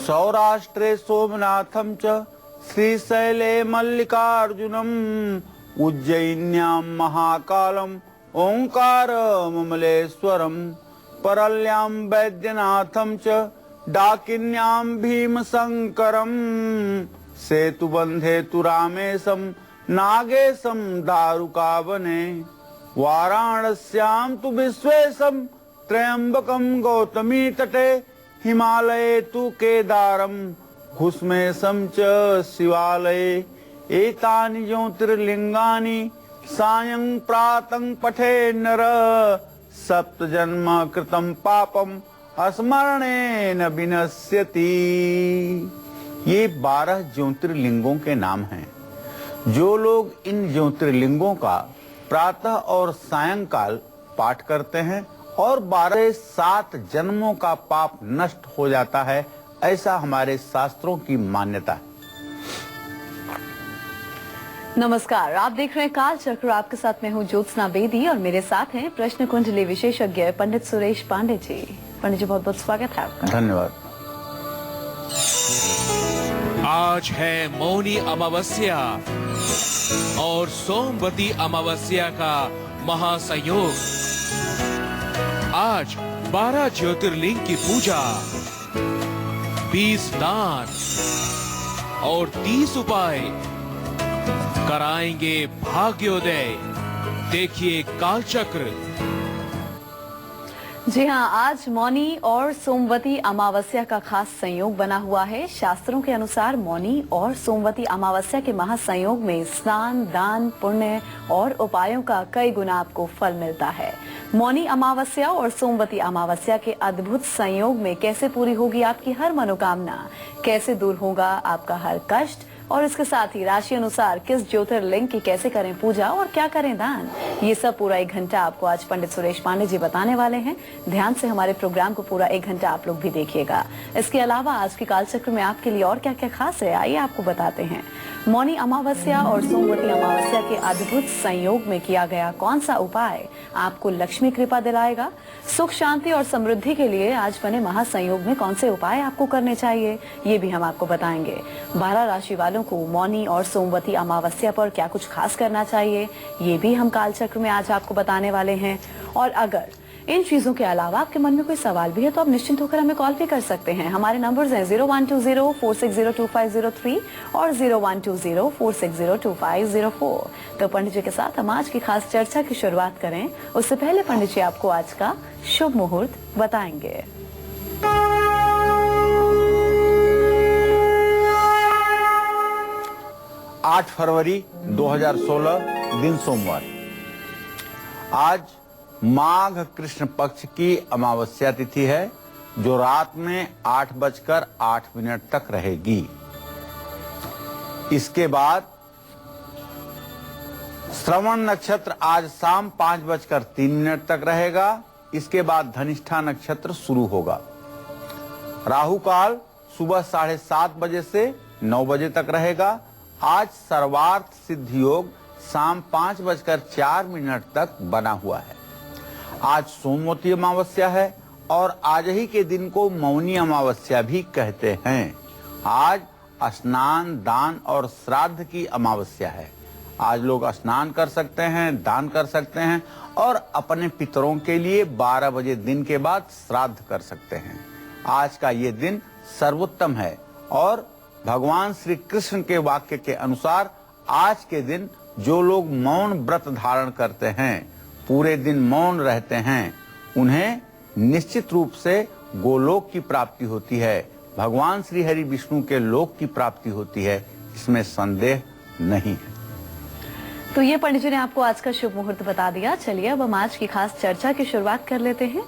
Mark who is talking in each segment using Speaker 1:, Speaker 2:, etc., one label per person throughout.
Speaker 1: सौराष्ट्रे सोमनाथं च श्रीशैले मल्लिकार्जुनम् उज्जयिन्यां महाकालम् ओंकारममलेश्वरम् परल्यां वैद्यनाथं च डाकिन्यां भीमशंकरम् सेतुबन्धे तु रामेशं नागेशं दारुकावने वाराणस्यां तु विश्वेशं त्र्यंबकं गौतमी तटे हिमालये तु केदारं घुस्मेशं च शिवालये एतानि ज्योतिर्लिंगानि सायं प्रातं पठे नर सप्त जन्म कृतं पापम स्मरणेन विनश्यति। ये 12 ज्योतिर्लिंगों के नाम हैं। जो लोग इन ज्योतिर्लिंगों का प्रातः और सायंकाल पाठ करते हैं और 12 से 7 जन्मों का पाप नष्ट हो जाता है, ऐसा हमारे शास्त्रों की मान्यता है।
Speaker 2: नमस्कार, आप देख रहे हैं काल चक्र। आपके साथ मैं हूं ज्योत्सना बेदी और मेरे साथ हैं प्रश्न कुंडली विशेषज्ञ पंडित सुरेश पांडे जी। पंडित जी, बहुत बहुत स्वागत है आपका।
Speaker 1: धन्यवाद।
Speaker 3: आज है मौनी अमावस्या और सोमवती अमावस्या का महासंयोग। आज 12 ज्योतिर्लिंग की पूजा, 20 दान और 30 उपाय कराएंगे भाग्योदय। देखिए कालचक्र।
Speaker 2: जी हाँ, आज मौनी और सोमवती अमावस्या का खास संयोग बना हुआ है। शास्त्रों के अनुसार मौनी और सोमवती अमावस्या के महासंयोग में स्नान, दान, पुण्य और उपायों का कई गुना आपको फल मिलता है। मौनी अमावस्या और सोमवती अमावस्या के अद्भुत संयोग में कैसे पूरी होगी आपकी हर मनोकामना, कैसे दूर होगा आपका हर कष्ट, और इसके साथ ही राशि अनुसार किस ज्योतिर्लिंग की कैसे करें पूजा और क्या करें दान, ये सब पूरा 1 घंटा आपको आज पंडित सुरेश पांडे जी बताने वाले हैं। ध्यान से हमारे प्रोग्राम को पूरा 1 घंटा आप लोग भी देखिएगा। इसके अलावा आज के कालचक्र में आपके लिए और क्या क्या खास है, आइए आपको बताते हैं। मौनी अमावस्या और सोमवती अमावस्या के अद्भुत संयोग में किया गया कौन सा उपाय आपको लक्ष्मी कृपा दिलाएगा, सुख शांति और समृद्धि के लिए आज बने महासंयोग में कौन से उपाय आपको करने चाहिए, ये भी हम आपको बताएंगे। 12 राशि वालों को मौनी और सोमवती अमावस्या पर क्या कुछ खास करना चाहिए, ये भी हम कालचक्र में आज आपको बताने वाले हैं। और अगर इन चीजों के अलावा आपके मन में कोई सवाल भी है तो आप निश्चिंत होकर हमें कॉल भी कर सकते हैं। हमारे नंबर्स हैं 0120-460-2503 और 0120-460-2504। तो पंडित जी के साथ हम आज की खास चर्चा की शुरुआत करें, उससे पहले पंडित जी आपको आज का शुभ मुहूर्त बताएंगे।
Speaker 1: 8 फरवरी 2016 दिन सोमवार। आज माघ कृष्ण पक्ष की अमावस्या तिथि है, जो रात में 8:08 तक रहेगी। इसके बाद श्रवण नक्षत्र आज शाम 5:03 तक रहेगा। इसके बाद धनिष्ठा नक्षत्र शुरू होगा। राहु काल सुबह 7:30 बजे से 9 बजे तक रहेगा। आज सर्वार्थ सिद्धि योग शाम 5:04 तक बना हुआ है। आज सोमवती अमावस्या है और आज ही के दिन को मौनी अमावस्या भी कहते हैं। आज स्नान, दान और श्राद्ध की अमावस्या है। आज लोग स्नान कर सकते हैं, दान कर सकते हैं और अपने पितरों के लिए 12 बजे दिन के बाद श्राद्ध कर सकते हैं। आज का ये दिन सर्वोत्तम है और भगवान श्री कृष्ण के वाक्य के अनुसार आज के दिन जो लोग मौन व्रत धारण करते हैं, पूरे दिन मौन रहते हैं, उन्हें निश्चित रूप से गोलोक की प्राप्ति होती है, भगवान श्री हरि विष्णु के लोक की प्राप्ति होती है, इसमें संदेह नहीं है।
Speaker 2: तो ये पंडित जी ने आपको आज का शुभ मुहूर्त बता दिया। चलिए अब हम आज की खास चर्चा की शुरुआत कर लेते हैं।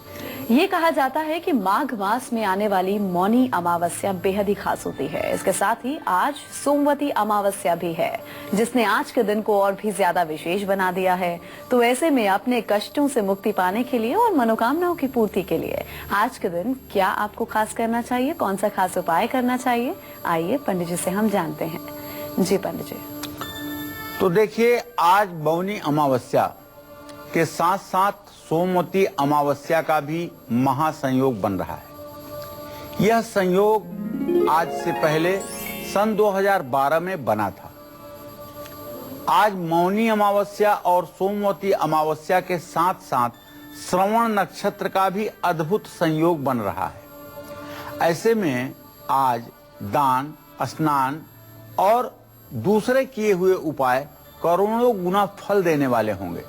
Speaker 2: ये कहा जाता है कि माघ मास में आने वाली मौनी अमावस्या बेहद ही खास होती है। इसके साथ ही आज सोमवती अमावस्या भी है, जिसने आज के दिन को और भी ज्यादा विशेष बना दिया है। तो ऐसे में अपने कष्टों से मुक्ति पाने के लिए और मनोकामनाओं की पूर्ति के लिए आज के दिन क्या आपको खास करना चाहिए, कौन सा खास उपाय करना चाहिए, आइए पंडित जी से हम जानते हैं। जी पंडित जी।
Speaker 1: तो देखिए, आज मौनी अमावस्या के साथ साथ सोमवती अमावस्या का भी महासंयोग बन रहा है। यह संयोग आज से पहले सन 2012 में बना था। आज मौनी अमावस्या और सोमवती अमावस्या के साथ साथ श्रवण नक्षत्र का भी अद्भुत संयोग बन रहा है। ऐसे में आज दान, स्नान और दूसरे किए हुए उपाय करोड़ों गुना फल देने वाले होंगे।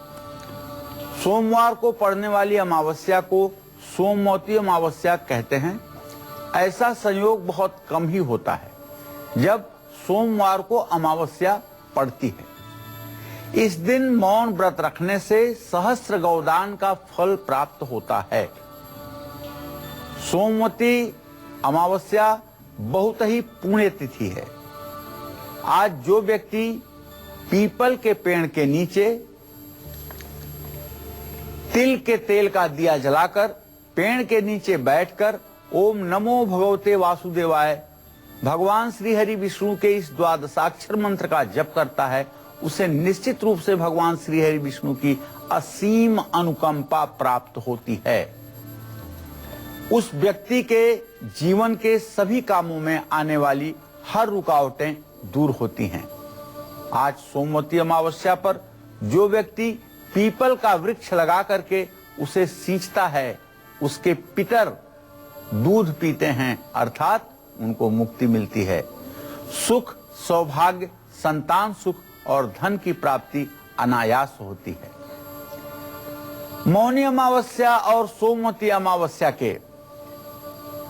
Speaker 1: सोमवार को पड़ने वाली अमावस्या को सोमवती अमावस्या कहते हैं। ऐसा संयोग बहुत कम ही होता है जब सोमवार को अमावस्या पड़ती है। इस दिन मौन व्रत रखने से सहस्त्र गौदान का फल प्राप्त होता है। सोमवती अमावस्या बहुत ही पुण्य तिथि है। आज जो व्यक्ति पीपल के पेड़ के नीचे तिल के तेल का दिया जलाकर पेड़ के नीचे बैठकर ओम नमो भगवते वासुदेवाय भगवान श्री हरि विष्णु के इस द्वादशाक्षर मंत्र का जप करता है, उसे निश्चित रूप से भगवान श्री हरि विष्णु की असीम अनुकंपा प्राप्त होती है। उस व्यक्ति के जीवन के सभी कामों में आने वाली हर रुकावटें दूर होती हैं। आज सोमवती अमावस्या पर जो व्यक्ति पीपल का वृक्ष लगा करके उसे सींचता है, उसके पितर दूध पीते हैं, अर्थात उनको मुक्ति मिलती है। सुख, सौभाग्य, संतान सुख और धन की प्राप्ति अनायास होती है। मौनी अमावस्या और सोमवती अमावस्या के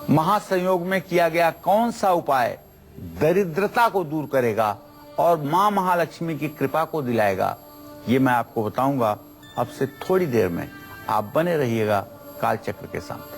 Speaker 1: महासंयोग में किया गया कौन सा उपाय दरिद्रता को दूर करेगा और मां महालक्ष्मी की कृपा को दिलाएगा, ये मैं आपको बताऊंगा अब से थोड़ी देर में। आप बने रहिएगा कालचक्र के साथ।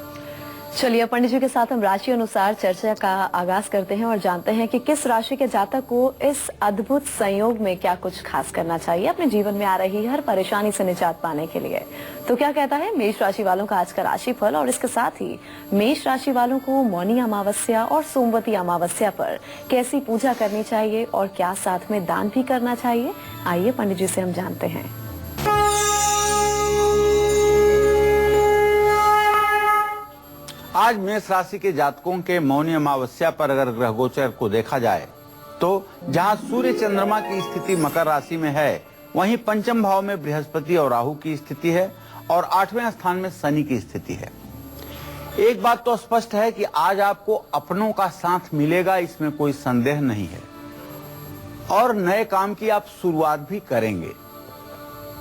Speaker 2: चलिए पंडित जी के साथ हम राशि अनुसार चर्चा का आगाज करते हैं और जानते हैं कि किस राशि के जातक को इस अद्भुत संयोग में क्या कुछ खास करना चाहिए अपने जीवन में आ रही हर परेशानी से निजात पाने के लिए। तो क्या कहता है मेष राशि वालों का आज का राशिफल, और इसके साथ ही मेष राशि वालों को मौनी अमावस्या और सोमवती अमावस्या पर कैसी पूजा करनी चाहिए और क्या साथ में दान भी करना चाहिए, आइए पंडित जी से हम जानते हैं।
Speaker 1: आज मेष राशि के जातकों के मौनी अमावस्या पर अगर ग्रह गोचर को देखा जाए तो जहां सूर्य चंद्रमा की स्थिति मकर राशि में है, वहीं पंचम भाव में बृहस्पति और राहु की स्थिति है और 8वें स्थान में शनि की स्थिति है। एक बात तो स्पष्ट है कि आज आपको अपनों का साथ मिलेगा, इसमें कोई संदेह नहीं है, और नए काम की आप शुरुआत भी करेंगे।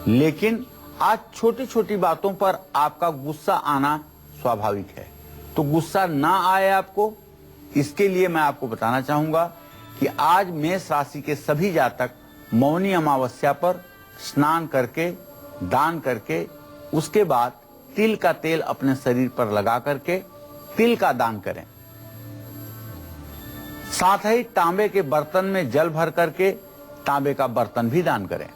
Speaker 1: लेकिन आज छोटी छोटी बातों पर आपका गुस्सा आना स्वाभाविक है, तो गुस्सा ना आए आपको, इसके लिए मैं आपको बताना चाहूंगा कि आज मेष राशि के सभी जातक मौनी अमावस्या पर स्नान करके, दान करके, उसके बाद तिल का तेल अपने शरीर पर लगा करके तिल का दान करें। साथ ही तांबे के बर्तन में जल भर करके तांबे का बर्तन भी दान करें।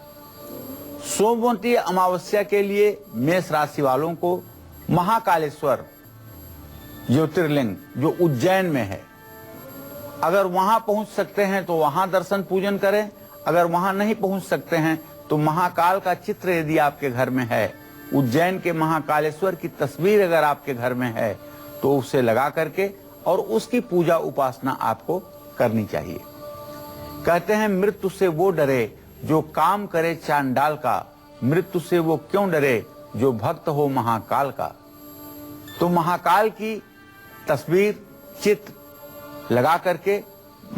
Speaker 1: सोमवती अमावस्या के लिए मेष राशि वालों को महाकालेश्वर ज्योतिर्लिंग जो उज्जैन में है, अगर वहां पहुंच सकते हैं तो वहां दर्शन पूजन करें। अगर वहां नहीं पहुंच सकते हैं तो महाकाल का चित्र यदि आपके घर में है, उज्जैन के महाकालेश्वर की तस्वीर अगर आपके घर में है, तो उसे लगा करके और उसकी पूजा उपासना आपको करनी चाहिए। कहते हैं मृत्यु से वो डरे जो काम करे चांडाल का, मृत्यु से वो क्यों डरे जो भक्त हो महाकाल का। तो महाकाल की तस्वीर, चित्र लगा करके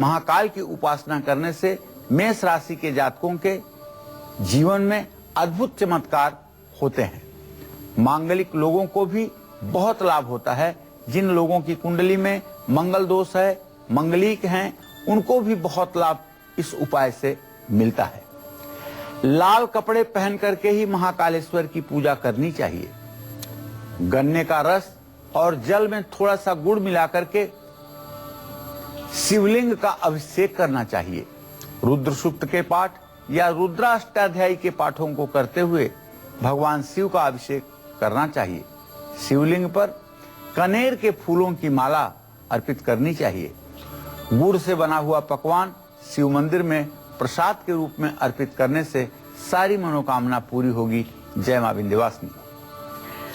Speaker 1: महाकाल की उपासना करने से मेष राशि के जातकों के जीवन में अद्भुत चमत्कार होते हैं। मांगलिक लोगों को भी बहुत लाभ होता है। जिन लोगों की कुंडली में मंगल दोष है, मंगलिक हैं, उनको भी बहुत लाभ इस उपाय से मिलता है। लाल कपड़े पहन करके ही महाकालेश्वर की पूजा करनी चाहिए। गन्ने का रस और जल में थोड़ा सा गुड़ मिला करके शिवलिंग का अभिषेक करना चाहिए। रुद्र सूक्त के पाठ या रुद्राष्टाध्यायी के पाठों को करते हुए भगवान शिव का अभिषेक करना चाहिए। शिवलिंग पर कनेर के फूलों की माला अर्पित करनी चाहिए। गुड़ से बना हुआ पकवान शिव मंदिर में प्रसाद के रूप में अर्पित करने से सारी मनोकामना पूरी होगी। जय मां विंध्यवासिनी।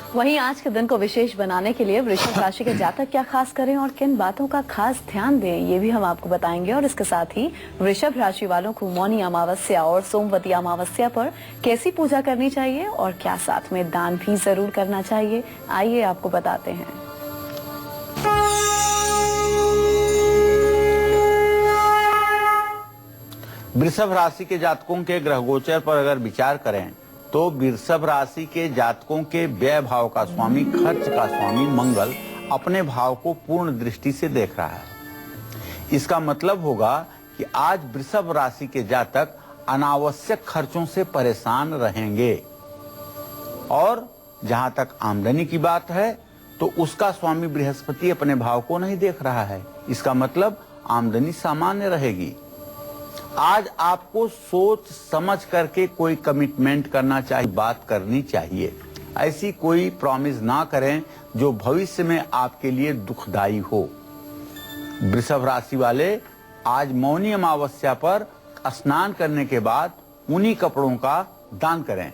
Speaker 2: वहीं आज के दिन को विशेष बनाने के लिए वृषभ राशि के जातक क्या खास करें और किन बातों का खास ध्यान दें, ये भी हम आपको बताएंगे। और इसके साथ ही वृषभ राशि वालों को मौनी अमावस्या और सोमवती अमावस्या पर कैसी पूजा करनी चाहिए और क्या साथ में दान भी जरूर करना चाहिए, आइए आपको बताते हैं।
Speaker 1: वृषभ राशि के जातकों के ग्रह गोचर पर अगर विचार करें तो वृषभ राशि के जातकों के व्यय भाव का स्वामी, खर्च का स्वामी मंगल अपने भाव को पूर्ण दृष्टि से देख रहा है। इसका मतलब होगा कि आज वृषभ राशि के जातक अनावश्यक खर्चों से परेशान रहेंगे। और जहां तक आमदनी की बात है तो उसका स्वामी बृहस्पति अपने भाव को नहीं देख रहा है। इसका मतलब आमदनी सामान्य रहेगी। आज आपको सोच समझ करके कोई कमिटमेंट करना चाहिए, बात करनी चाहिए। ऐसी कोई प्रॉमिस ना करें जो भविष्य में आपके लिए दुखदायी हो। वृषभ राशि वाले आज मौनी अमावस्या पर स्नान करने के बाद ऊनी कपड़ों का दान करें।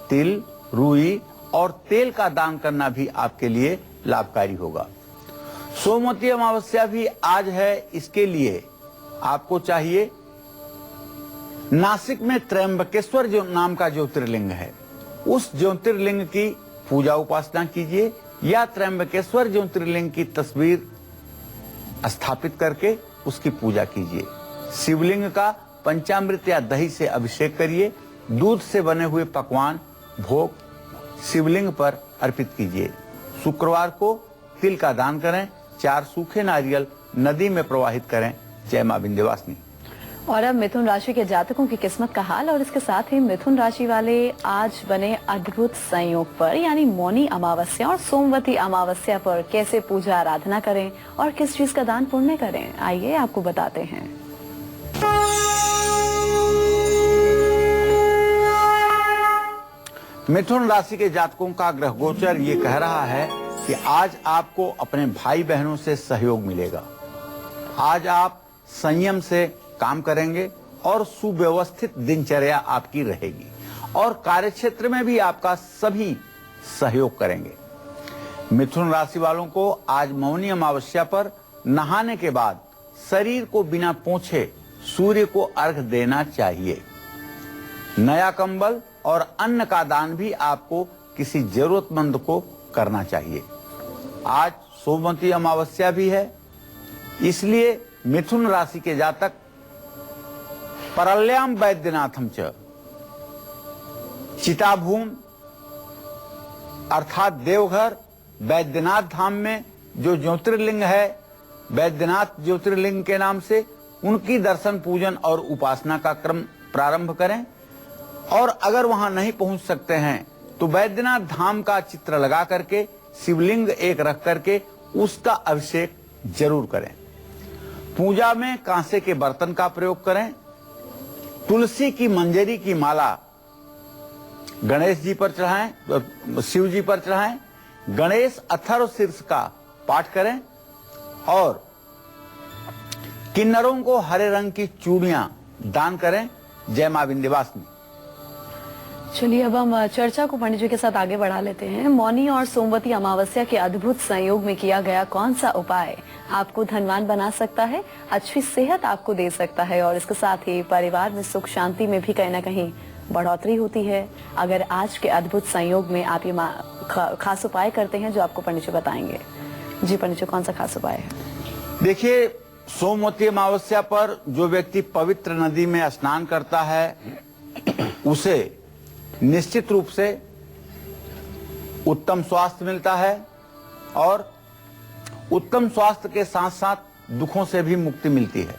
Speaker 1: तिल, रुई और तेल का दान करना भी आपके लिए लाभकारी होगा। सोमवती अमावस्या भी आज है, इसके लिए आपको चाहिए नासिक में त्र्यंबकेश्वर जो नाम का ज्योतिर्लिंग है, उस ज्योतिर्लिंग की पूजा उपासना कीजिए या त्र्यंबकेश्वर ज्योतिर्लिंग की तस्वीर स्थापित करके उसकी पूजा कीजिए। शिवलिंग का पंचामृत या दही से अभिषेक करिए। दूध से बने हुए पकवान भोग शिवलिंग पर अर्पित कीजिए। शुक्रवार को तिल का दान करें। 4 सूखे नारियल नदी में प्रवाहित करें। जय मां विंध्यवासिनी।
Speaker 2: और अब मिथुन राशि के जातकों की किस्मत का हाल और इसके साथ ही मिथुन राशि वाले आज बने अद्भुत संयोग पर यानी मौनी अमावस्या और सोमवती अमावस्या पर कैसे पूजा आराधना करें और किस चीज का दान पुण्य करें, आइए आपको बताते हैं।
Speaker 1: मिथुन राशि के जातकों का ग्रह गोचर ये कह रहा है कि आज आपको अपने भाई बहनों से सहयोग मिलेगा। आज आप संयम से काम करेंगे और सुव्यवस्थित दिनचर्या आपकी रहेगी और कार्यक्षेत्र में भी आपका सभी सहयोग करेंगे। मिथुन राशि वालों को आज मौनी अमावस्या पर नहाने के बाद शरीर को बिना पोंछे सूर्य को अर्घ देना चाहिए। नया कंबल और अन्न का दान भी आपको किसी जरूरतमंद को करना चाहिए। आज सोमवती अमावस्या भी है, इसलिए मिथुन राशि के जातक परल्याम वैद्यनाथम च चिताभूम अर्थात देवघर वैद्यनाथ धाम में जो ज्योतिर्लिंग है, वैद्यनाथ ज्योतिर्लिंग के नाम से उनकी दर्शन पूजन और उपासना का क्रम प्रारंभ करें। और अगर वहां नहीं पहुंच सकते हैं तो वैद्यनाथ धाम का चित्र लगा करके शिवलिंग एक रख करके उसका अभिषेक जरूर करें। पूजा में कांसे के बर्तन का प्रयोग करें। तुलसी की मंजरी की माला गणेश जी पर चढ़ाएं, शिव जी पर चढ़ाएं। गणेश अथर्व शीर्ष का पाठ करें और किन्नरों को हरे रंग की चूड़ियां दान करें। जय मां विंध्यवासिनी।
Speaker 2: चलिए अब हम चर्चा को पंडित जी के साथ आगे बढ़ा लेते हैं। मौनी और सोमवती अमावस्या के अद्भुत संयोग में किया गया कौन सा उपाय आपको धनवान बना सकता है, अच्छी सेहत आपको दे सकता है और इसके साथ ही परिवार में सुख शांति में भी कहीं ना कहीं बढ़ोतरी होती है। अगर आज के अद्भुत संयोग में आप ये खास उपाय करते हैं जो आपको पंडित जी बताएंगे। जी पंडित जी, कौन सा खास उपाय है?
Speaker 1: देखिए, सोमवती अमावस्या पर जो व्यक्ति पवित्र नदी में स्नान करता है उसे निश्चित रूप से उत्तम स्वास्थ्य मिलता है और उत्तम स्वास्थ्य के साथ साथ दुखों से भी मुक्ति मिलती है।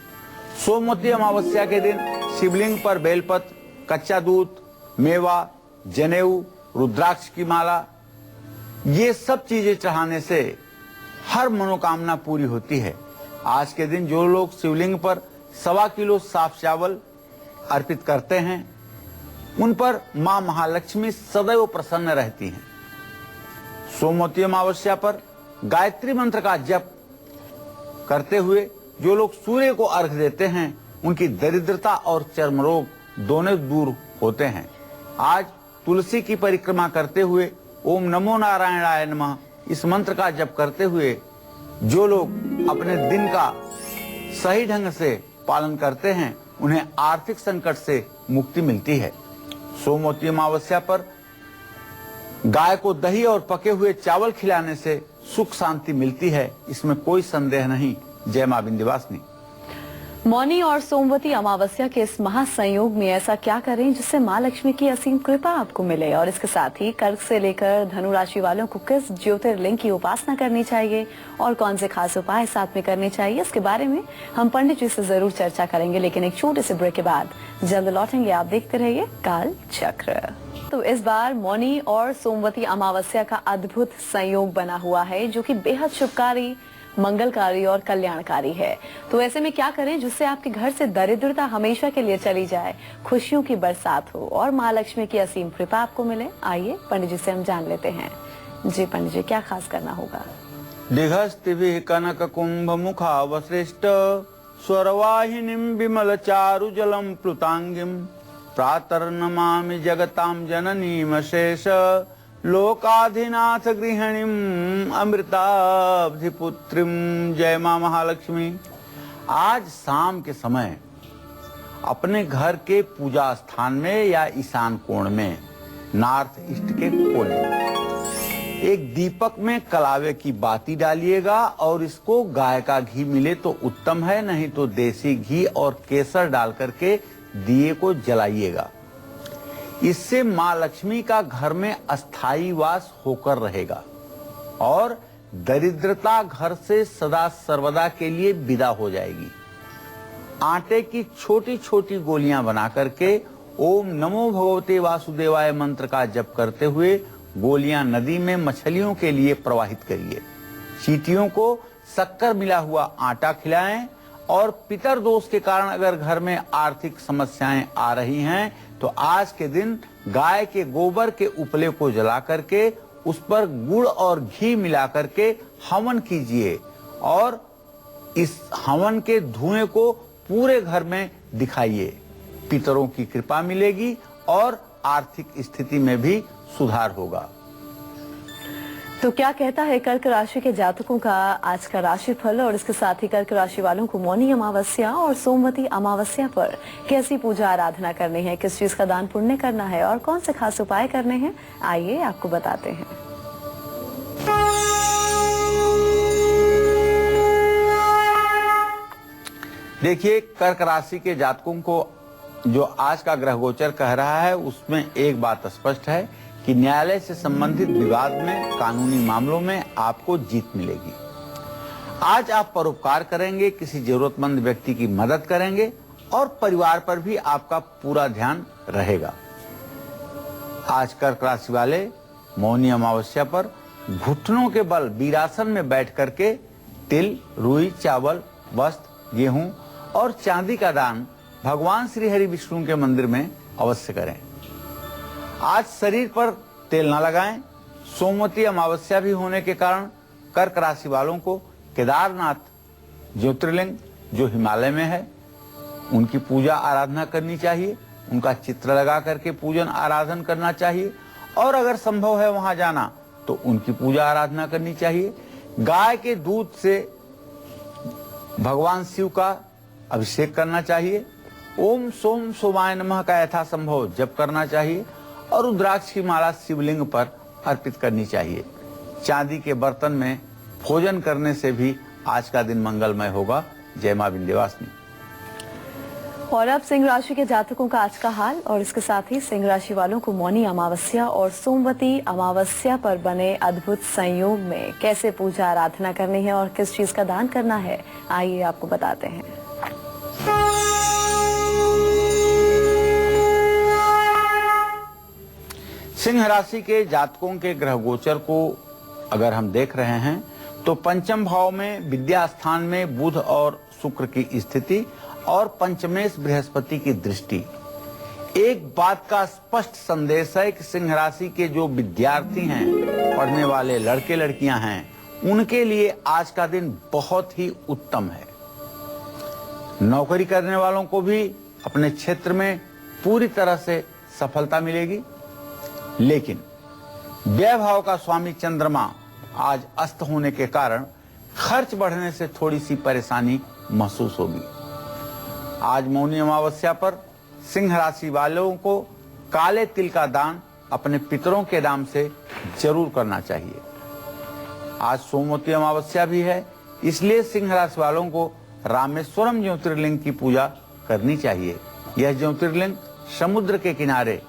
Speaker 1: सोमवती अमावस्या के दिन शिवलिंग पर बेलपत्र, कच्चा दूध, मेवा, जनेऊ, रुद्राक्ष की माला, ये सब चीजें चढ़ाने से हर मनोकामना पूरी होती है। आज के दिन जो लोग शिवलिंग पर 1.25 किलो साफ चावल अर्पित करते हैं उन पर मां महालक्ष्मी सदैव प्रसन्न रहती हैं। सोमवती अमावस्या पर गायत्री मंत्र का जप करते हुए जो लोग सूर्य को अर्घ देते हैं उनकी दरिद्रता और चर्म रोग दोनों दूर होते हैं। आज तुलसी की परिक्रमा करते हुए ओम नमो नारायणाय नमः इस मंत्र का जप करते हुए जो लोग अपने दिन का सही ढंग से पालन करते हैं उन्हें आर्थिक संकट से मुक्ति मिलती है। सोमवती अमावस्या पर गाय को दही और पके हुए चावल खिलाने से सुख शांति मिलती है, इसमें कोई संदेह नहीं। जय मां विंध्यवासिनी।
Speaker 2: मौनी और सोमवती अमावस्या के इस महासंयोग में ऐसा क्या करें जिससे मां लक्ष्मी की असीम कृपा आपको मिले, और इसके साथ ही कर्क से लेकर धनु राशि वालों को किस ज्योतिर्लिंग की उपासना करनी चाहिए और कौन से खास उपाय साथ में करने चाहिए, इसके बारे में हम पंडित जी से जरूर चर्चा करेंगे। लेकिन एक छोटे से ब्रेक के बाद जल्द लौटेंगे। आप देखते रहिए काल चक्र। तो इस बार मौनी और सोमवती अमावस्या का अद्भुत संयोग बना हुआ है जो कि बेहद शुभकारी, मंगलकारी और कल्याणकारी है। तो ऐसे में क्या करें जिससे आपके घर से दरिद्रता हमेशा के लिए चली जाए, खुशियों की बरसात हो और मां लक्ष्मी की असीम कृपा आपको मिले। आइए पंडित जी से हम जान लेते हैं। जी पंडित जी, क्या खास करना होगा?
Speaker 1: दिघस्तिभिः कनक कुंभ मुखावसृष्ट स्वरवाहिनीं विमल चारु जलम प्लुतांगिम प्रातर्नमामि जगतां जननीम शेष लोकाधिनाथ गृहिणीं अमृताब्धिपुत्रीं। जय मां महालक्ष्मी। आज शाम के समय अपने घर के पूजा स्थान में या ईशान कोण में नॉर्थ ईस्ट के कोने में एक दीपक में कलावे की बाती डालिएगा और इसको गाय का घी मिले तो उत्तम है, नहीं तो देसी घी और केसर डाल करके दिए को जलाइएगा। इससे मां लक्ष्मी का घर में अस्थायी वास होकर रहेगा और दरिद्रता घर से सदा सर्वदा के लिए विदा हो जाएगी। आटे की छोटी छोटी गोलियां बना करके ओम नमो भगवते वासुदेवाय मंत्र का जप करते हुए गोलियां नदी में मछलियों के लिए प्रवाहित करिए। चींटियों को शक्कर मिला हुआ आटा खिलाएं और पितर दोष के कारण अगर घर में आर्थिक समस्याएं आ रही हैं तो आज के दिन गाय के गोबर के उपले को जला करके उस पर गुड़ और घी मिला करके हवन कीजिए और इस हवन के धुएं को पूरे घर में दिखाइए। पितरों की कृपा मिलेगी और आर्थिक स्थिति में भी सुधार होगा।
Speaker 2: तो क्या कहता है कर्क राशि के जातकों का आज का राशिफल, और इसके साथ ही कर्क राशि वालों को मौनी अमावस्या और सोमवती अमावस्या पर कैसी पूजा आराधना करनी है, किस चीज का दान पुण्य करना है और कौन से खास उपाय करने हैं, आइए आपको बताते हैं।
Speaker 1: देखिए, कर्क राशि के जातकों को जो आज का ग्रह गोचर कह रहा है उसमें एक बात स्पष्ट है कि न्यायालय से संबंधित विवाद में, कानूनी मामलों में आपको जीत मिलेगी। आज आप परोपकार करेंगे, किसी जरूरतमंद व्यक्ति की मदद करेंगे और परिवार पर भी आपका पूरा ध्यान रहेगा। आज कर्क राशि वाले मौनी अमावस्या पर घुटनों के बल वीरासन में बैठ करके तिल, रुई, चावल, वस्त्र, गेहूं और चांदी का दान भगवान श्री हरि विष्णु के मंदिर में अवश्य करें। आज शरीर पर तेल न लगाएं। सोमवती अमावस्या भी होने के कारण कर्क राशि वालों को केदारनाथ ज्योतिर्लिंग जो हिमालय में है उनकी पूजा आराधना करनी चाहिए। उनका चित्र लगा करके पूजन आराधन करना चाहिए और अगर संभव है वहां जाना तो उनकी पूजा आराधना करनी चाहिए। गाय के दूध से भगवान शिव का अभिषेक करना चाहिए। ओम सोम सोमाय नमः का यथासंभव जप करना चाहिए और रुद्राक्ष की माला शिवलिंग पर अर्पित करनी चाहिए। चांदी के बर्तन में भोजन करने से भी आज का दिन मंगलमय होगा। जय मां विंध्यवासिनी।
Speaker 2: और अब सिंह राशि के जातकों का आज का हाल, और इसके साथ ही सिंह राशि वालों को मौनी अमावस्या और सोमवती अमावस्या पर बने अद्भुत संयोग में कैसे पूजा आराधना करनी है और किस चीज का दान करना है, आइए आपको बताते हैं।
Speaker 1: सिंह राशि के जातकों के ग्रह गोचर को अगर हम देख रहे हैं तो पंचम भाव में विद्या स्थान में बुध और शुक्र की स्थिति और पंचमेश बृहस्पति की दृष्टि एक बात का स्पष्ट संदेश है कि सिंह राशि के जो विद्यार्थी हैं, पढ़ने वाले लड़के लड़कियां हैं, उनके लिए आज का दिन बहुत ही उत्तम है। नौकरी करने वालों को भी अपने क्षेत्र में पूरी तरह से सफलता मिलेगी। लेकिन व्यय भाव का स्वामी चंद्रमा आज अस्त होने के कारण खर्च बढ़ने से थोड़ी सी परेशानी महसूस होगी। आज मौनी अमावस्या पर सिंह राशि वालों को काले तिल का दान अपने पितरों के नाम से जरूर करना चाहिए। आज सोमवती अमावस्या भी है, इसलिए सिंह राशि वालों को रामेश्वरम ज्योतिर्लिंग की पूजा करनी चाहिए। यह ज्योतिर्लिंग समुद्र के किनारे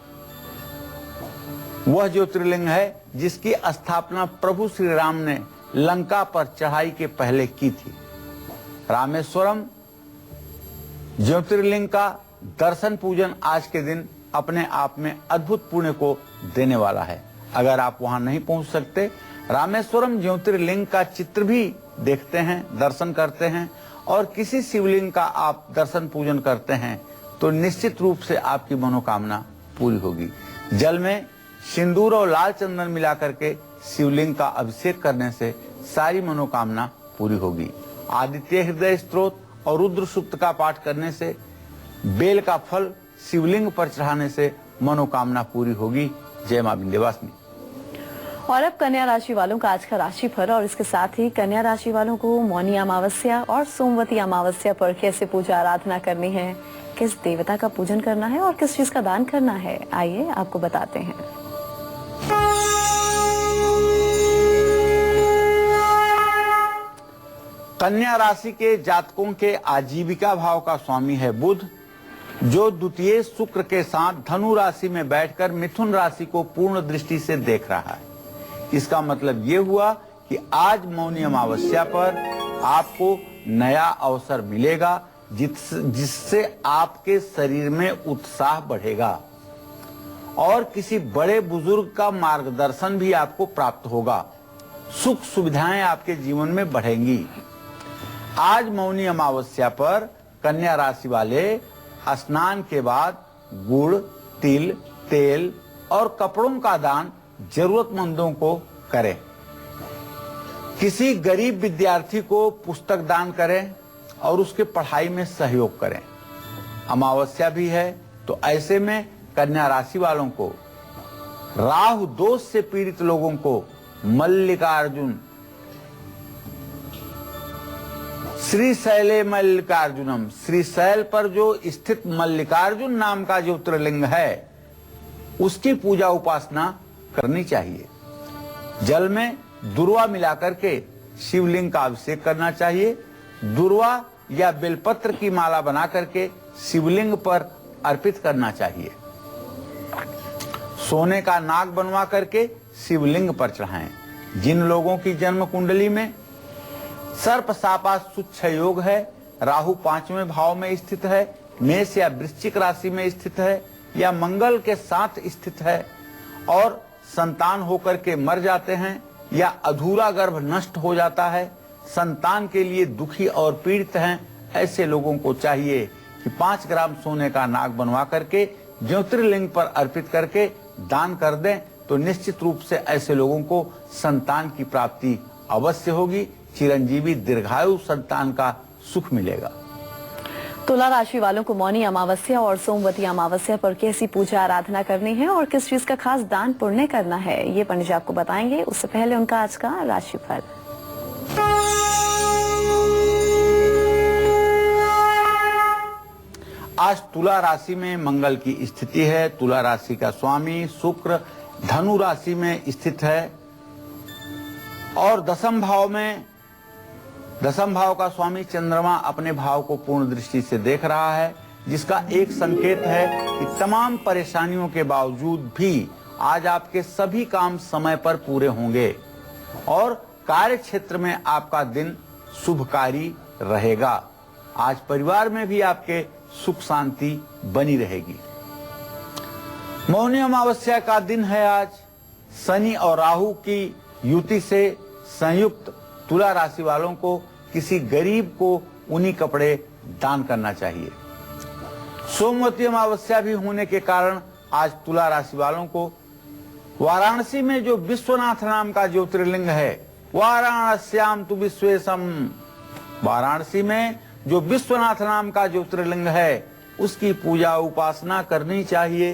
Speaker 1: वह ज्योतिर्लिंग है जिसकी स्थापना प्रभु श्री राम ने लंका पर चढ़ाई के पहले की थी। रामेश्वरम ज्योतिर्लिंग का दर्शन पूजन आज के दिन अपने आप में अद्भुत पुण्य को देने वाला है। अगर आप वहां नहीं पहुंच सकते, रामेश्वरम ज्योतिर्लिंग का चित्र भी देखते हैं, दर्शन करते हैं और किसी शिवलिंग का आप दर्शन पूजन करते हैं तो निश्चित रूप से आपकी मनोकामना पूरी होगी। जल में सिंदूर और लाल चंदन मिलाकर के शिवलिंग का अभिषेक करने से सारी मनोकामना पूरी होगी। आदित्य हृदय स्तोत्र और रुद्र सूक्त का पाठ करने से, बेल का फल शिवलिंग पर चढ़ाने से मनोकामना पूरी होगी। जय मां विंध्यवासिनी।
Speaker 2: और अब कन्या राशि वालों का आज का राशिफल और इसके साथ ही कन्या राशि वालों को मौनी अमावस्या और सोमवती अमावस्या पर कैसे पूजा आराधना करनी है, किस देवता का पूजन करना है और किस चीज का दान करना है, आइए आपको बताते हैं।
Speaker 1: कन्या राशि के जातकों के आजीविका भाव का स्वामी है बुध, जो द्वितीय शुक्र के साथ धनु राशि में बैठकर मिथुन राशि को पूर्ण दृष्टि से देख रहा है। इसका मतलब ये हुआ कि आज मौनी अमावस्या पर आपको नया अवसर मिलेगा जिससे आपके शरीर में उत्साह बढ़ेगा और किसी बड़े बुजुर्ग का मार्गदर्शन भी आपको प्राप्त होगा। सुख सुविधाएं आपके जीवन में बढ़ेंगी। आज मौनी अमावस्या पर कन्या राशि वाले स्नान के बाद गुड़, तिल, तेल और कपड़ों का दान जरूरतमंदों को करें। किसी गरीब विद्यार्थी को पुस्तक दान करें और उसके पढ़ाई में सहयोग करें। अमावस्या भी है तो ऐसे में कन्या राशि वालों को, राहु दोष से पीड़ित लोगों को मल्लिकार्जुन, श्रीशैले मल्लिकार्जुनम, श्रीशैल पर जो स्थित मल्लिकार्जुन नाम का ज्योतिर्लिंग है उसकी पूजा उपासना करनी चाहिए। जल में दुर्वा मिलाकर के शिवलिंग का अभिषेक करना चाहिए। दुर्वा या बेलपत्र की माला बना करके शिवलिंग पर अर्पित करना चाहिए। सोने का नाग बनवा करके शिवलिंग पर चढ़ाएं। जिन लोगों की जन्म कुंडली में सर्प सापा सुच्छ योग है, राहु 5वें भाव में स्थित है, मेष या वृश्चिक राशि में स्थित है या मंगल के साथ स्थित है और संतान होकर के मर जाते हैं या अधूरा गर्भ नष्ट हो जाता है, संतान के लिए दुखी और पीड़ित हैं, ऐसे लोगों को चाहिए कि 5 ग्राम सोने का नाग बनवा करके ज्योतिर्लिंग पर अर्पित करके दान कर दें तो निश्चित रूप से ऐसे लोगों को संतान की प्राप्ति अवश्य होगी। चिरंजीवी दीर्घायु संतान का सुख मिलेगा।
Speaker 2: तुला राशि वालों को मौनी अमावस्या और सोमवती अमावस्या पर कैसी पूजा आराधना करनी है और किस चीज का खास दान पुण्य करना है, ये पंडित जी आपको बताएंगे। उससे पहले उनका आज का राशिफल।
Speaker 1: आज तुला राशि में मंगल की स्थिति है। तुला राशि का स्वामी शुक्र धनु राशि में स्थित है और दसम भाव का स्वामी चंद्रमा अपने भाव को पूर्ण दृष्टि से देख रहा है, जिसका एक संकेत है कि तमाम परेशानियों के बावजूद भी आज आपके सभी काम समय पर पूरे होंगे और कार्य क्षेत्र में आपका दिन शुभकारी रहेगा। आज परिवार में भी आपके सुख शांति बनी रहेगी। मौनी अमावस्या का दिन है आज। शनि और राहु की युति से संयुक्त तुला राशि वालों को किसी गरीब को ऊनी कपड़े दान करना चाहिए। सोमवती अमावस्या भी होने के कारण आज तुला राशि वालों को वाराणसी में जो विश्वनाथ नाम का ज्योतिर्लिंग है, वाराणस्याम तु विश्वेशम, वाराणसी में जो विश्वनाथ नाम का ज्योतिर्लिंग है उसकी पूजा उपासना करनी चाहिए।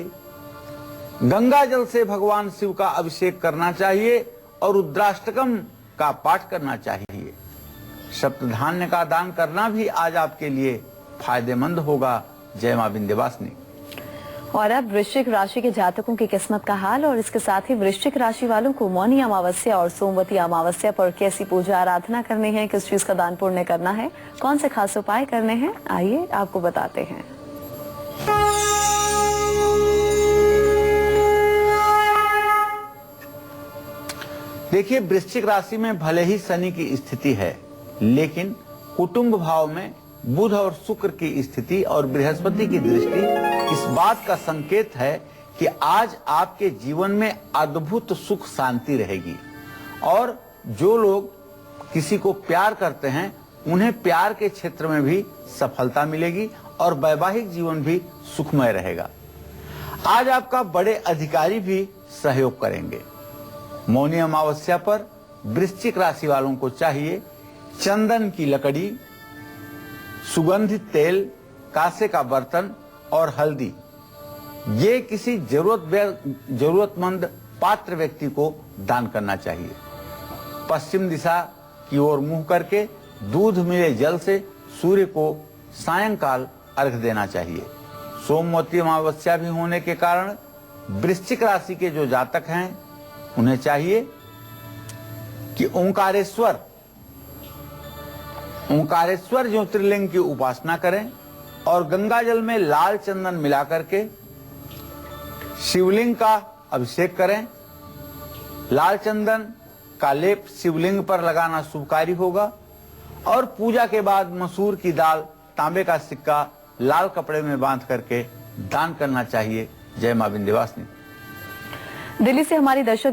Speaker 1: गंगा जल से भगवान शिव का अभिषेक करना चाहिए और रुद्राष्टकम का पाठ करना चाहिए। सप्तधान्य का दान करना भी आज आपके लिए फायदेमंद होगा। जय मां विंध्यवासिनी।
Speaker 2: और अब वृश्चिक राशि के जातकों की किस्मत का हाल और इसके साथ ही वृश्चिक राशि वालों को मौनी अमावस्या और सोमवती अमावस्या पर कैसी पूजा आराधना करनी है, किस चीज का दान पुण्य करना है, कौन से खास उपाय करने हैं, आइए आपको बताते हैं।
Speaker 1: देखिए, वृश्चिक राशि में भले ही शनि की स्थिति है, लेकिन कुटुंब भाव में बुध और शुक्र की स्थिति और बृहस्पति की दृष्टि इस बात का संकेत है कि आज आपके जीवन में अद्भुत सुख शांति रहेगी और जो लोग किसी को प्यार करते हैं उन्हें प्यार के क्षेत्र में भी सफलता मिलेगी और वैवाहिक जीवन भी सुखमय रहेगा। आज आपका बड़े अधिकारी भी सहयोग करेंगे। मौनी अमावस्या पर वृश्चिक राशि वालों को चाहिए चंदन की लकड़ी, सुगंधित तेल, कांसे का बर्तन और हल्दी। ये किसी जरूरतमंद पात्र व्यक्ति को दान करना चाहिए। पश्चिम दिशा की ओर मुंह करके दूध मिले जल से सूर्य को सायंकाल अर्घ देना चाहिए। सोमवती अमावस्या भी होने के कारण वृश्चिक राशि के जो जातक हैं उन्हें चाहिए कि ओंकारेश्वर ज्योतिर्लिंग की उपासना करें और गंगा जल में लाल चंदन मिला करके शिवलिंग का अभिषेक करें। लाल चंदन का लेप शिवलिंग पर लगाना शुभकारी होगा और पूजा के बाद मसूर की दाल, तांबे का सिक्का लाल कपड़े में बांध करके दान करना चाहिए। जय मां विंध्यवासिनी।
Speaker 2: दिल्ली से हमारी दर्शक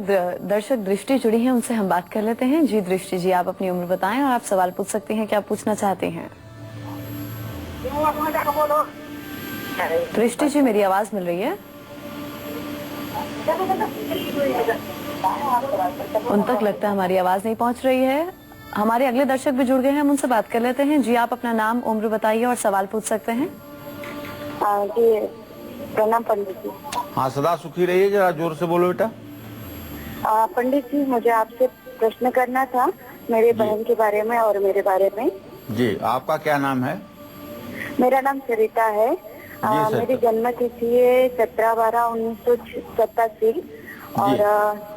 Speaker 2: दृष्टि जुड़ी हैं, उनसे हम बात कर लेते हैं। जी दृष्टि जी, आप अपनी उम्र बताएं और आप सवाल पूछ सकते हैं, क्या पूछना चाहते हैं? दृष्टि जी, मेरी आवाज मिल रही है? उन तक लगता है हमारी आवाज नहीं पहुंच रही है। हमारे अगले दर्शक भी जुड़ गए हैं, हम उनसे बात कर लेते हैं। जी, आप अपना नाम, उम्र बताइए और सवाल पूछ सकते हैं।
Speaker 4: जी, प्रणाम पंडित जी।
Speaker 1: हाँ, सदा सुखी रहिए। जरा जोर से बोलो बेटा।
Speaker 4: पंडित जी, मुझे आपसे प्रश्न करना था मेरे बहन के बारे में और मेरे बारे में।
Speaker 1: जी, आपका क्या नाम है?
Speaker 4: मेरा नाम सरिता है। मेरी जन्म तिथि है 17/12/1987 और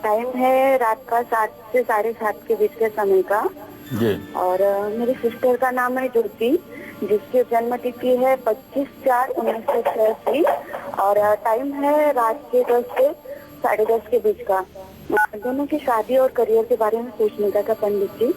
Speaker 4: टाइम है रात का 7 से 7:30 के बीच के समय का।
Speaker 1: जी।
Speaker 4: और मेरी सिस्टर का नाम है ज्योति, जिसकी जन्म तिथि है 25/4/1986 और टाइम है रात के 10 से 10:30 के बीच का। दोनों की शादी और करियर के बारे में पूछने का था पंडित जी।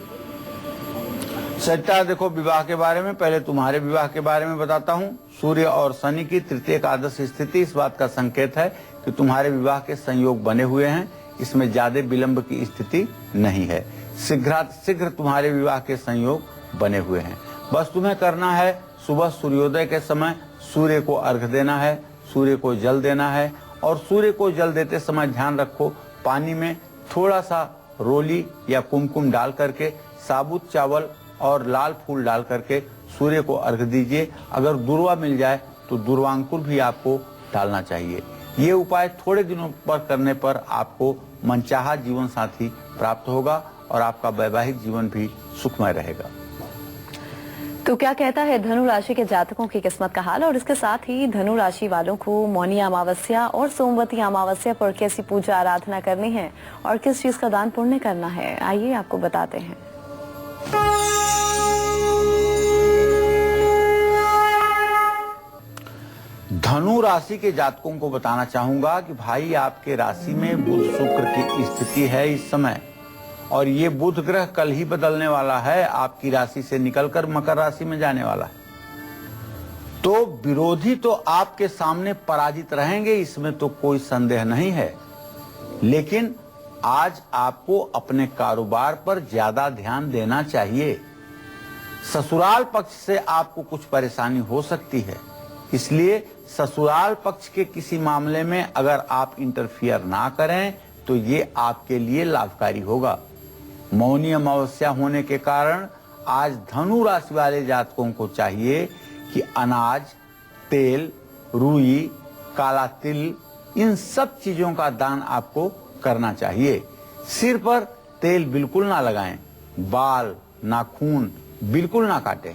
Speaker 1: सरिता, देखो, विवाह के बारे में पहले तुम्हारे विवाह के बारे में बताता हूँ। सूर्य और शनि की तृतीय एकादश स्थिति इस बात का संकेत है कि तुम्हारे विवाह के संयोग बने हुए हैं। इसमें ज्यादा विलंब की स्थिति नहीं है। शीघ्र तुम्हारे विवाह के संयोग बने हुए हैं। बस तुम्हें करना है, सुबह सूर्योदय के समय सूर्य को अर्घ देना है, सूर्य को जल देना है और सूर्य को जल देते समय ध्यान रखो, पानी में थोड़ा सा रोली या कुमकुम डाल करके साबुत चावल और लाल फूल डाल करके सूर्य को अर्घ दीजिए। अगर दुर्वा मिल जाए तो दुर्वांकुर भी आपको डालना चाहिए। ये उपाय थोड़े दिनों पर करने पर आपको मनचाहा जीवन साथी प्राप्त होगा और आपका वैवाहिक जीवन भी सुखमय रहेगा।
Speaker 2: तो क्या कहता है धनु राशि के जातकों की किस्मत का हाल और इसके साथ ही धनु राशि वालों को मौनी अमावस्या और सोमवती अमावस्या पर कैसी पूजा आराधना करनी है और किस चीज का दान पुण्य करना है, आइए आपको बताते हैं।
Speaker 1: धनु राशि के जातकों को बताना चाहूंगा कि भाई, आपके राशि में बुध शुक्र की स्थिति है इस समय और ये बुध ग्रह कल ही बदलने वाला है, आपकी राशि से निकलकर मकर राशि में जाने वाला है। तो विरोधी तो आपके सामने पराजित रहेंगे, इसमें तो कोई संदेह नहीं है। लेकिन आज आपको अपने कारोबार पर ज्यादा ध्यान देना चाहिए। ससुराल पक्ष से आपको कुछ परेशानी हो सकती है, इसलिए ससुराल पक्ष के किसी मामले में अगर आप इंटरफियर ना करें तो ये आपके लिए लाभकारी होगा। मौनी अमावस्या होने के कारण आज धनु राशि वाले जातकों को चाहिए कि अनाज, तेल, रुई, काला तिल, इन सब चीजों का दान आपको करना चाहिए। सिर पर तेल बिल्कुल ना लगाएं, बाल नाखून बिल्कुल ना काटें।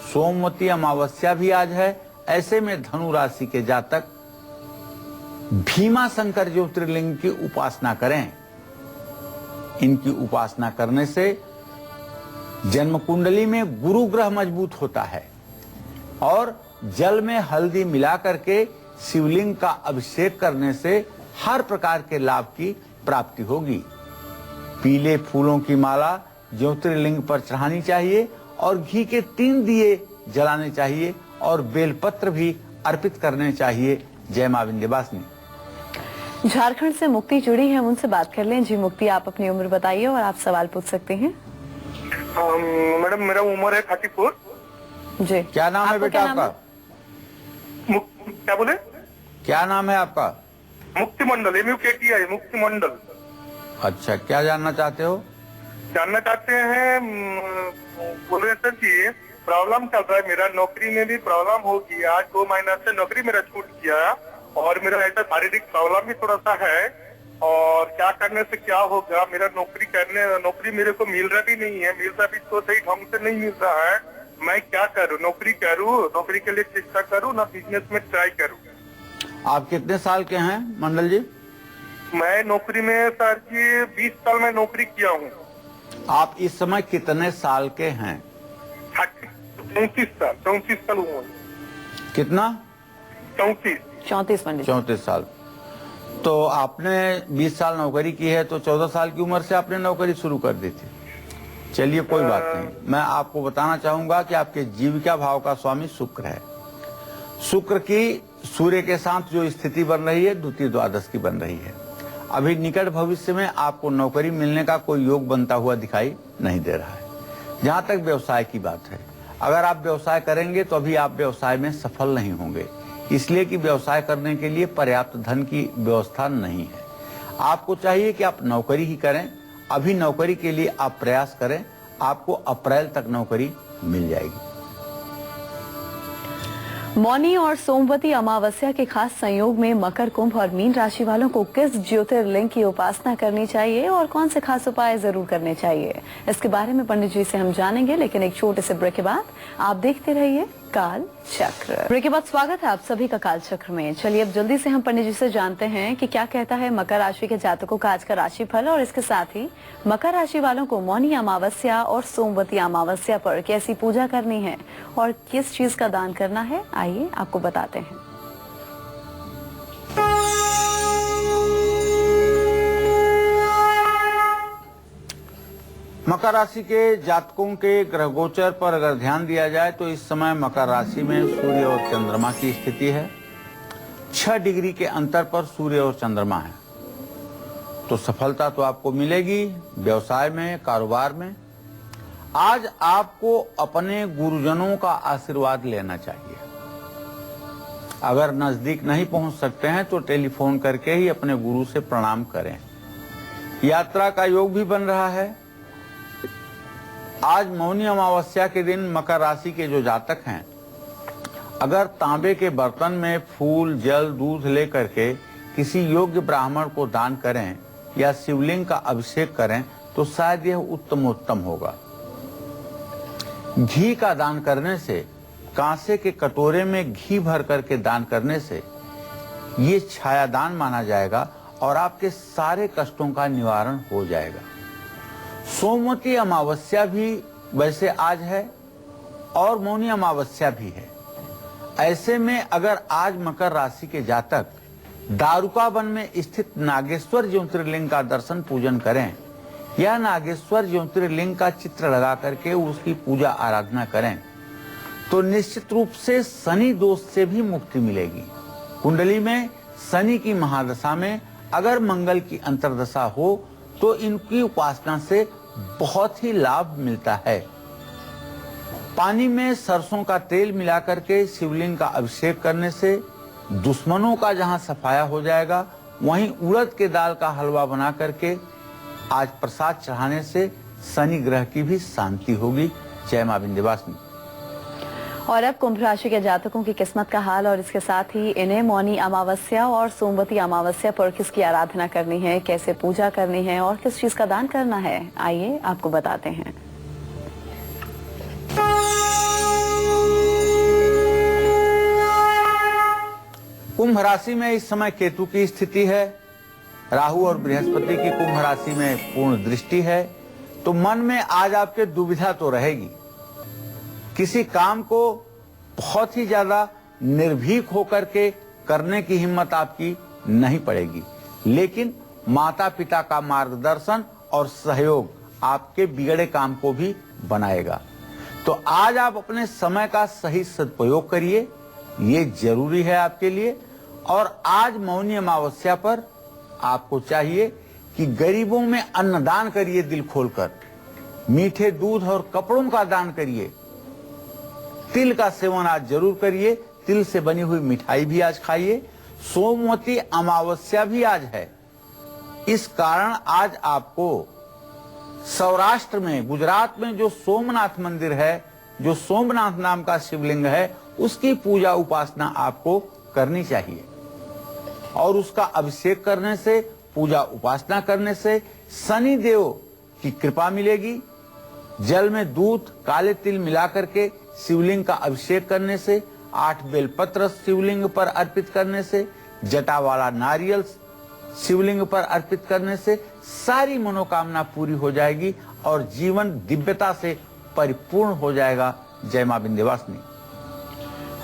Speaker 1: सोमवती अमावस्या भी आज है। ऐसे में धनु राशि के जातक भीमा शंकर ज्योतिर्लिंग की उपासना करें। इनकी उपासना करने से जन्म कुंडली में गुरु ग्रह मजबूत होता है और जल में हल्दी मिला करके शिवलिंग का अभिषेक करने से हर प्रकार के लाभ की प्राप्ति होगी। पीले फूलों की माला ज्योतिर्लिंग पर चढ़ानी चाहिए और घी के 3 दिए जलाने चाहिए और बेलपत्र भी अर्पित करने चाहिए। जय मां विंध्यवासिनी।
Speaker 2: झारखंड से मुक्ति जुड़ी है, हम उनसे बात कर लें। जी मुक्ति, आप अपनी उम्र बताइए और आप सवाल पूछ सकते हैं।
Speaker 5: मैडम मेरा उम्र है 34।
Speaker 2: जी,
Speaker 1: क्या नाम है बेटा आपका?
Speaker 5: क्या बोले?
Speaker 1: क्या नाम है आपका?
Speaker 5: मुक्ति मंडल, MUKTI, मुक्ति मंडल।
Speaker 1: अच्छा, क्या जानना चाहते हो?
Speaker 5: जानना चाहते हैं, बोल रहे सर कि प्रॉब्लम चल रहा है, मेरा नौकरी में भी प्रॉब्लम हो गई। आज 2 महीना से नौकरी मेरा छूट गया और मेरा ऐसा शारीरिक प्रॉब्लम भी थोड़ा सा है और क्या करने से क्या होगा। मेरा नौकरी मेरे को मिल रहा भी नहीं है, मिल रहा भी तो सही ढंग से नहीं मिल रहा है। मैं क्या करूं? नौकरी करूं, नौकरी के लिए चेष्टा करूं ना बिजनेस में ट्राई करूं?
Speaker 1: आप कितने साल के हैं मंडल जी?
Speaker 5: मैं नौकरी में सर जी 20 साल में नौकरी किया हूँ।
Speaker 1: आप इस समय कितने साल के हैं?
Speaker 5: 34 साल उम्र।
Speaker 1: कितना?
Speaker 2: 34 पंडित।
Speaker 1: 34 साल। तो आपने 20 साल नौकरी की है तो 14 साल की उम्र से आपने नौकरी शुरू कर दी थी। चलिए कोई बात नहीं, मैं आपको बताना चाहूंगा कि आपके जीविका भाव का स्वामी शुक्र है। शुक्र की सूर्य के साथ जो स्थिति बन रही है द्वितीय द्वादश की बन रही है। अभी निकट भविष्य में आपको नौकरी मिलने का कोई योग बनता हुआ दिखाई नहीं दे रहा है। जहां तक व्यवसाय की बात है, अगर आप व्यवसाय करेंगे तो अभी आप व्यवसाय में सफल नहीं होंगे, इसलिए कि व्यवसाय करने के लिए पर्याप्त धन की व्यवस्था नहीं है। आपको चाहिए कि आप नौकरी ही करें। अभी नौकरी के लिए आप प्रयास करें, आपको अप्रैल तक नौकरी मिल जाएगी।
Speaker 2: मौनी और सोमवती अमावस्या के खास संयोग में मकर, कुंभ और मीन राशि वालों को किस ज्योतिर्लिंग की उपासना करनी चाहिए और कौन से खास उपाय जरूर करने चाहिए, इसके बारे में पंडित जी से हम जानेंगे। लेकिन एक छोटे से ब्रेक के बाद आप देखते रहिए काल चक्र। ब्रेक के बाद स्वागत है आप सभी का काल चक्र में। चलिए अब जल्दी से हम पंडित जी से जानते हैं कि क्या कहता है मकर राशि के जातकों का आज का राशिफल और इसके साथ ही मकर राशि वालों को मौनी अमावस्या और सोमवती अमावस्या पर कैसी पूजा करनी है और किस चीज का दान करना है। आइए आपको बताते हैं।
Speaker 1: मकर राशि के जातकों के ग्रह गोचर पर अगर ध्यान दिया जाए तो इस समय मकर राशि में सूर्य और चंद्रमा की स्थिति है। 6 डिग्री के अंतर पर सूर्य और चंद्रमा है, तो सफलता तो आपको मिलेगी व्यवसाय में, कारोबार में। आज आपको अपने गुरुजनों का आशीर्वाद लेना चाहिए। अगर नजदीक नहीं पहुंच सकते हैं तो टेलीफोन करके ही अपने गुरु से प्रणाम करें। यात्रा का योग भी बन रहा है। आज मौनी अमावस्या के दिन मकर राशि के जो जातक हैं, अगर तांबे के बर्तन में फूल, जल, दूध लेकर के किसी योग्य ब्राह्मण को दान करें या शिवलिंग का अभिषेक करें तो शायद यह उत्तमोत्तम होगा। घी का दान करने से, कांसे के कटोरे में घी भर करके दान करने से ये छायादान माना जाएगा और आपके सारे कष्टों का निवारण हो जाएगा। सोमवती अमावस्या भी वैसे आज है और मौनी अमावस्या भी है। ऐसे में अगर आज मकर राशि के जातक दारुका वन में स्थित नागेश्वर ज्योतिर्लिंग का दर्शन पूजन करें या नागेश्वर ज्योतिर्लिंग का चित्र लगा करके उसकी पूजा आराधना करें तो निश्चित रूप से शनि दोष से भी मुक्ति मिलेगी। कुंडली में शनि की महादशा में अगर मंगल की अंतर्दशा हो तो इनकी उपासना से बहुत ही लाभ मिलता है। पानी में सरसों का तेल मिलाकर के शिवलिंग का अभिषेक करने से दुश्मनों का जहां सफाया हो जाएगा, वहीं उड़द के दाल का हलवा बना करके आज प्रसाद चढ़ाने से शनि ग्रह की भी शांति होगी। जय मां विंध्यवासिनी।
Speaker 2: और अब कुंभ राशि के जातकों की किस्मत का हाल और इसके साथ ही इन्हें मौनी अमावस्या और सोमवती अमावस्या पर किसकी आराधना करनी है, कैसे पूजा करनी है और किस चीज का दान करना है, आइए आपको बताते हैं।
Speaker 1: कुंभ राशि में इस समय केतु की स्थिति है। राहु और बृहस्पति की कुंभ राशि में पूर्ण दृष्टि है, तो मन में आज आपके दुविधा तो रहेगी। किसी काम को बहुत ही ज्यादा निर्भीक होकर के करने की हिम्मत आपकी नहीं पड़ेगी, लेकिन माता पिता का मार्गदर्शन और सहयोग आपके बिगड़े काम को भी बनाएगा। तो आज आप अपने समय का सही सदुपयोग करिए, ये जरूरी है आपके लिए। और आज मौनी अमावस्या पर आपको चाहिए कि गरीबों में अन्नदान करिए, दिल खोलकर मीठे दूध और कपड़ों का दान करिए। तिल का सेवन आज जरूर करिए, तिल से बनी हुई मिठाई भी आज खाइए। सोमवती अमावस्या भी आज है, इस कारण आज आपको सौराष्ट्र में, गुजरात में जो सोमनाथ मंदिर है, जो सोमनाथ नाम का शिवलिंग है, उसकी पूजा उपासना आपको करनी चाहिए। और उसका अभिषेक करने से, पूजा उपासना करने से शनि देव की कृपा मिलेगी। जल में दूध, काले तिल मिलाकर के शिवलिंग का अभिषेक करने से, 8 बेलपत्र शिवलिंग पर अर्पित करने से, जटा वाला नारियल शिवलिंग पर अर्पित करने से सारी मनोकामना पूरी हो जाएगी और जीवन दिव्यता से परिपूर्ण हो जाएगा। जय मां विंध्यवासिनी।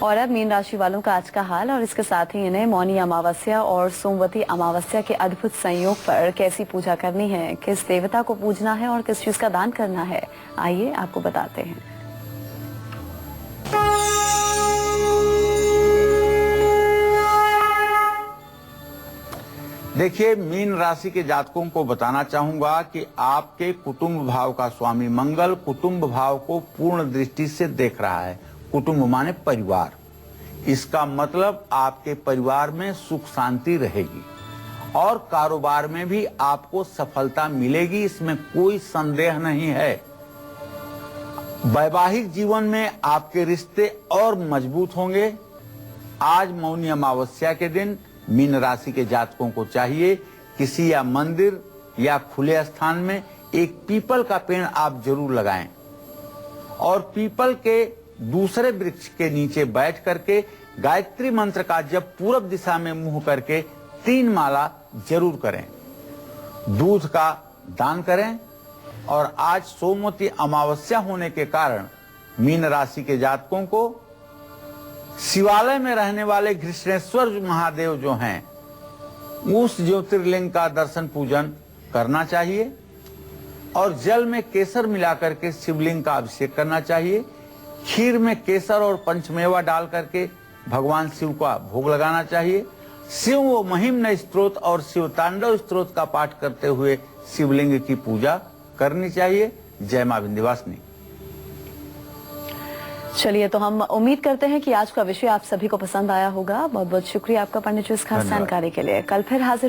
Speaker 2: और अब मीन राशि वालों का आज का हाल और इसके साथ ही इन्हें मौनी अमावस्या और सोमवती अमावस्या के अद्भुत संयोग पर कैसी पूजा करनी है, किस देवता को पूजना है और किस चीज का दान करना है, आइए आपको बताते हैं।
Speaker 1: देखिए, मीन राशि के जातकों को बताना चाहूंगा कि आपके कुटुंब भाव का स्वामी मंगल कुटुंब भाव को पूर्ण दृष्टि से देख रहा है। कुटुंब माने परिवार, इसका मतलब आपके परिवार में सुख शांति रहेगी और कारोबार में भी आपको सफलता मिलेगी, इसमें कोई संदेह नहीं है। वैवाहिक जीवन में आपके रिश्ते और मजबूत होंगे। आज मौनी अमावस्या के दिन मीन राशि के जातकों को चाहिए किसी या मंदिर या खुले स्थान में एक पीपल का पेड़ आप जरूर लगाएं और पीपल के दूसरे वृक्ष के नीचे बैठ करके गायत्री मंत्र का जब पूरब दिशा में मुंह करके 3 माला जरूर करें। दूध का दान करें। और आज सोमवती अमावस्या होने के कारण मीन राशि के जातकों को शिवालय में रहने वाले घृष्णेश्वर महादेव जो हैं, उस ज्योतिर्लिंग का दर्शन पूजन करना चाहिए और जल में केसर मिलाकर के शिवलिंग का अभिषेक करना चाहिए। खीर में केसर और पंचमेवा डाल करके भगवान शिव का भोग लगाना चाहिए। शिव व महिम्न स्तोत्र और शिव तांडव स्तोत्र का पाठ करते हुए शिवलिंग की पूजा करनी चाहिए। जय मां विंध्यवासिनी।
Speaker 2: चलिए, तो हम उम्मीद करते हैं कि आज का विषय आप सभी को पसंद आया होगा। बहुत बहुत शुक्रिया आपका पंडित जी इस खास जानकारी के लिए। कल फिर हाजिर